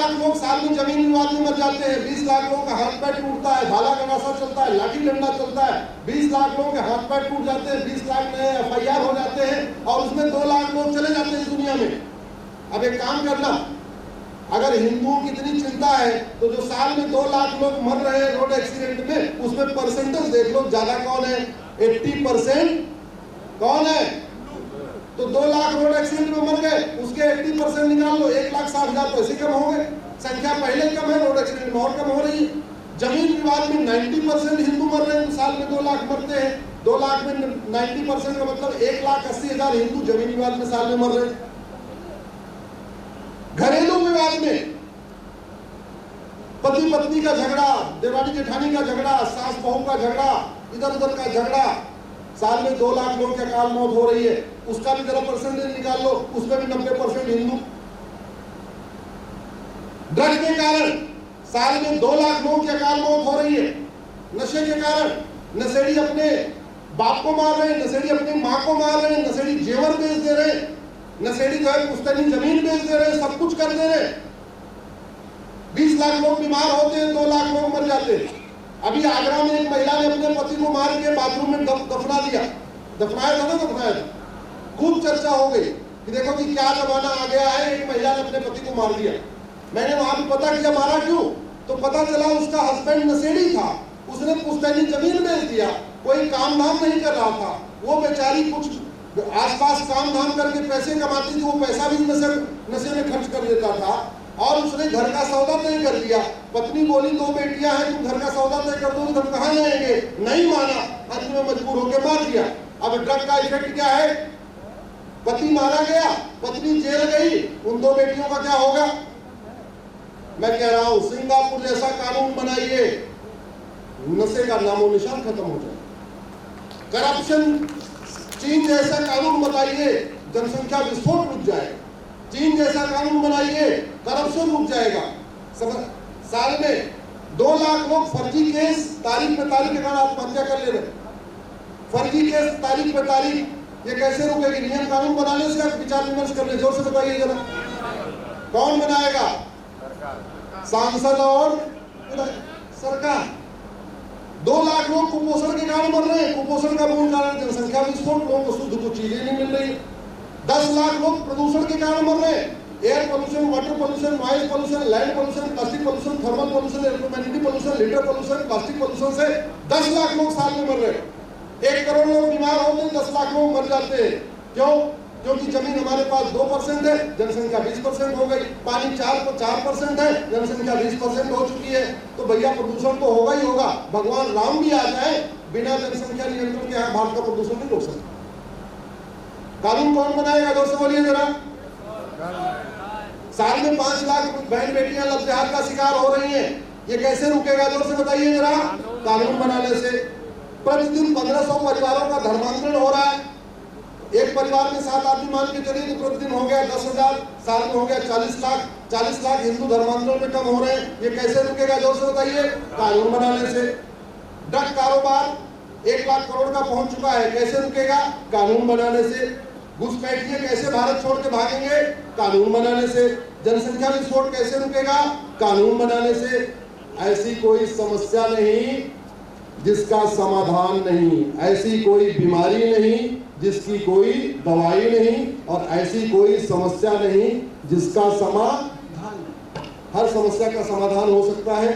लाख लोग साल में जमीन विवाद में मर जाते हैं, 20 लाख लोगों का हाथ पैर टूटता है, भाला गंडासा चलता है, लाठी डंडा चलता है, 20 लाख लोगों के हाथ पैर टूट जाते हैं, 20 लाख नए FIR हो जाते हैं और उसमें 2 लाख लोग चले जाते हैं इस दुनिया में। अब एक काम करना, अगर हिंदुओं की इतनी चिंता है तो जो साल में 2 लाख लोग मर रहे हैं रोड एक्सीडेंट में, उसमें परसेंटेज देख लो, ज्यादा कौन है? 80% कौन है? तो 2 लाख रोड एक्सीडेंट में मर गए, उसके 80% निकाल लो, 1,60,000 तो ऐसे कम हो गए। संख्या पहले कम है, रोड एक्सीडेंट में और कम हो रही है। जमीन विवाद में 90% हिंदू मर रहे हैं, साल में 2 लाख मरते हैं। 2 लाख में 90% का मतलब 1,80,000 हिंदू जमीन विवाद में साल में मर रहे हैं। घरेलू विवाद में पति पत्नी का झगड़ा, देवरानी जेठानी का झगड़ा, सास बहू का झगड़ा, इधर उधर का झगड़ा, साल में 2 लाख लोग की अकाल मौत हो रही है, उसका भी जरा परसेंटेज निकाल लो, उसमें भी 90% हिंदू। ड्रग के कारण साल में 2 लाख लोगों की अकाल मौत हो रही है। नशे के कारण नशेड़ी अपने बाप को मार रहे हैं, नशेड़ी अपनी माँ को मार रहे हैं, नशेड़ी जेवर बेच दे रहे हैं, नशेड़ी जो है पुश्तैनी जमीन बेच दे रहे हैं, सब कुछ कर दे रहे हैं। 20 लाख लोग बीमार होते हैं, 2 लाख लोग मर जाते हैं। अभी आगरा में एक महिला ने अपने पति को मार के बाथरूम में दफना दिया, दफनाया था। खूब चर्चा हो गई कि देखो कि क्या जमाना आ गया है, एक महिला ने अपने पति को मार दिया। मैंने वहां भी पता किया मारा क्यों, तो पता चला उसका हस्बैंड नशेड़ी था, उसने पुश्तैनी जमीन बेच दिया, कोई काम धाम नहीं कर रहा था, वो बेचारी कुछ आसपास काम धाम करके पैसे कमाती थी, वो पैसा भी नशे में खर्च कर देता था और उसने घर का सौदा तय कर दिया। पत्नी बोली 2 बेटियां हैं, तुम घर का सौदा तय कर दो तो हम कहां जाएंगे, नहीं माना, अंत में मजबूर होकर मार दिया। अब ड्रग का इफेक्ट क्या है? पति मारा गया, पत्नी जेल गई, उन 2 बेटियों का क्या होगा? मैं कह रहा हूं सिंगापुर जैसा कानून बनाइए, नशे का नामो निशान खत्म हो जाए। करप्शन चीन जैसा कानून बताइए, जनसंख्या विस्फोट रुक जाएगा। चीन जैसा कानून बनाइए, करप्शन रुक जाएगा। साल में 2 लाख लोग फर्जी केस तारीख पे तारीख के कारण आत्महत्या कर ले रहे। फर्जी केस तारीख पे तारीख, ये कैसे रुकेगी? नियम कानून बनाने से विचार विमर्श कर ले, जोर से बताइए जरा। कौन बनाएगा? सांसद और सरकार। 2 लाख लोग कुपोषण के कारण मर रहे हैं। कुपोषण का मूल कारण जनसंख्या विस्फोट, लोगों को शुद्ध कुछ चीजें नहीं मिल रही। 10 लाख लोग प्रदूषण के कारण मर रहे हैं। Air pollution, water pollution, noise pollution, land pollution, plastic pollution, thermal pollution, electromagnetic pollution, litre pollution, plastic pollution से 10 लाख लोग साल में मर रहे हैं। 1 करोड़ लोग बीमार होते हैं, 10 लाख लोग मर जाते हैं। क्यों? क्योंकि जमीन हमारे पास 2% है, जनसंख्या 20% हो गई। पानी 4% है, जनसंख्या 20% हो चुकी है। तो भैया प्रदूषण तो होगा ही होगा। भगवान राम भी आ जाए, बिना जनसंख्या नियंत्रण के भारत का प्रदूषण नहीं रोक सकता। कानून कौन बनाएगा? जोर से बोलिए जरा। साल में 5 लाख बहन बेटियां लब्जहात का शिकार हो रही हैं, ये कैसे रुकेगा? जोर से बताइए जरा। कानून बनाने से। प्रतिदिन 1500 परिवारों का धर्मांतरण हो रहा है। एक परिवार में 7 आदमी मान के चलिए तो प्रतिदिन हो गया 10,000, साल में हो गया 40 लाख। 40 लाख हिंदू धर्मांतरण में कम हो रहे हैं, ये कैसे रुकेगा? जोर से बताइए। कानून बनाने से। ड्रग कारोबार 1 लाख करोड़ का पहुंच चुका है, कैसे रुकेगा? कानून बनाने से। घुसपैठिए कैसे भारत छोड़ के भागेंगे? कानून बनाने से। जनसंख्या विस्फोट कैसे रुकेगा? कानून बनाने से। ऐसी कोई समस्या नहीं जिसका समाधान नहीं, ऐसी कोई बीमारी नहीं जिसकी कोई दवाई नहीं, और ऐसी कोई समस्या नहीं जिसका समाधान। हर समस्या का समाधान हो सकता है।